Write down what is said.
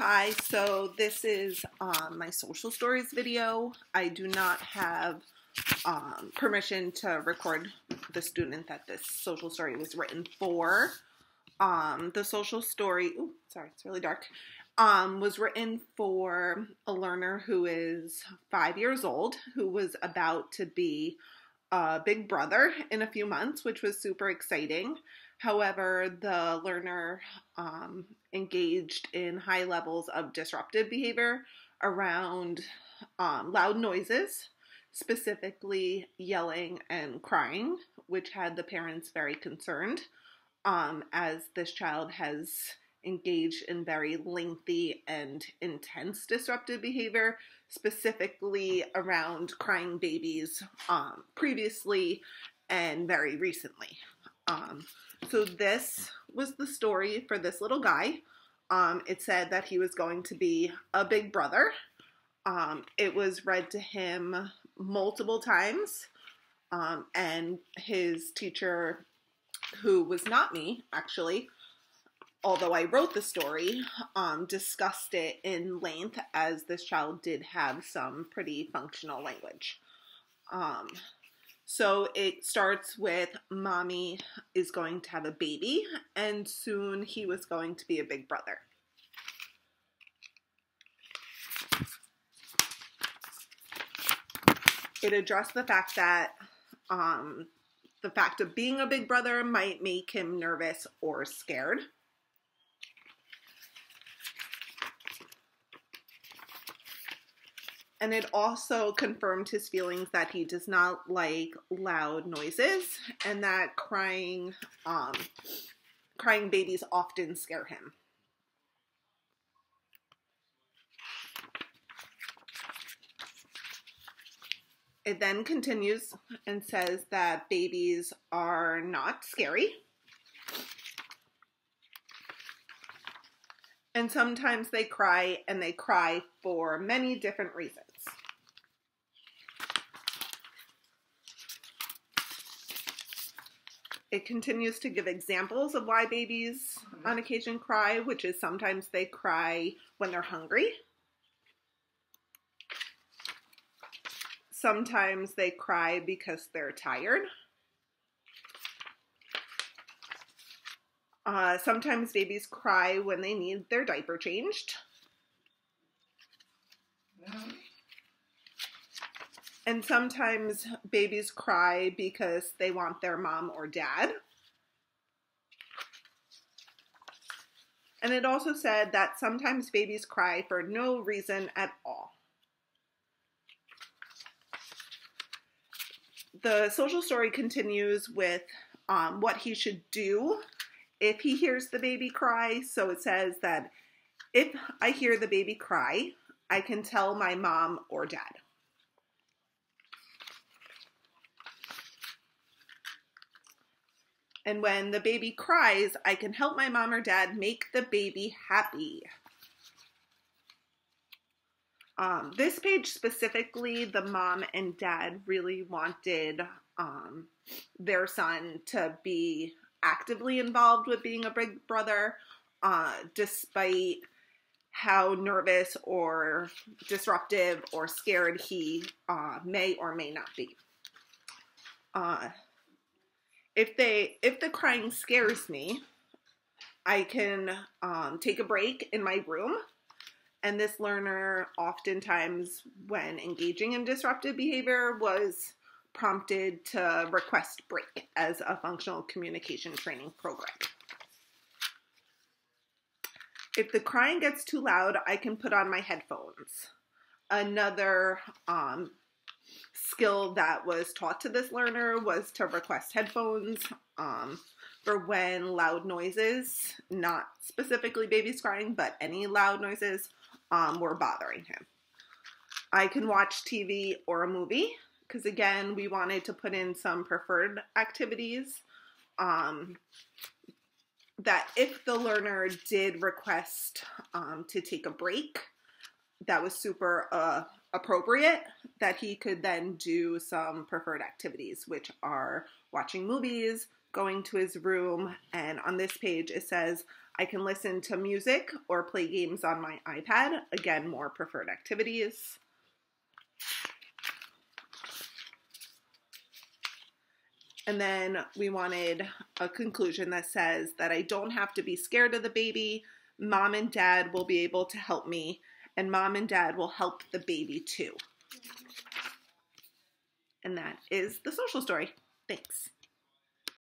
Hi, so this is my social stories video. I do not have permission to record the student that this social story was written for. The social story, sorry, it's really dark, was written for a learner who is 5 years old, who was about to be a big brother in a few months, which was super exciting. However, the learner engaged in high levels of disruptive behavior around loud noises, specifically yelling and crying, which had the parents very concerned, as this child has engaged in very lengthy and intense disruptive behavior, specifically around crying babies previously and very recently. So this was the story for this little guy. It said that he was going to be a big brother. It was read to him multiple times, and his teacher, who was not me, actually, although I wrote the story, discussed it in length, as this child did have some pretty functional language. So it starts with mommy is going to have a baby, and soon he was going to be a big brother. It addressed the fact that the fact of being a big brother might make him nervous or scared. And it also confirmed his feelings that he does not like loud noises and that crying babies often scare him. It then continues and says that babies are not scary. And sometimes they cry, and they cry for many different reasons. It continues to give examples of why babies on occasion cry, which is sometimes they cry when they're hungry. Sometimes they cry because they're tired. Sometimes babies cry when they need their diaper changed. And sometimes babies cry because they want their mom or dad. And it also said that sometimes babies cry for no reason at all. The social story continues with what he should do if he hears the baby cry. So it says that if I hear the baby cry, I can tell my mom or dad. And when the baby cries, I can help my mom or dad make the baby happy. This page specifically, the mom and dad really wanted their son to be actively involved with being a big brother, despite how nervous or disruptive or scared he may or may not be. If the crying scares me, I can take a break in my room. And this learner, oftentimes when engaging in disruptive behavior, was prompted to request break as a functional communication training program. If the crying gets too loud, I can put on my headphones. Another skill that was taught to this learner was to request headphones for when loud noises, not specifically babies crying, but any loud noises, were bothering him. I can watch TV or a movie, because again, we wanted to put in some preferred activities that if the learner did request to take a break, that was super appropriate, that he could then do some preferred activities, which are watching movies, going to his room, and on this page it says, I can listen to music or play games on my iPad. Again, more preferred activities. And then we wanted a conclusion that says that I don't have to be scared of the baby. Mom and dad will be able to help me, and mom and dad will help the baby too. And that is the social story. Thanks.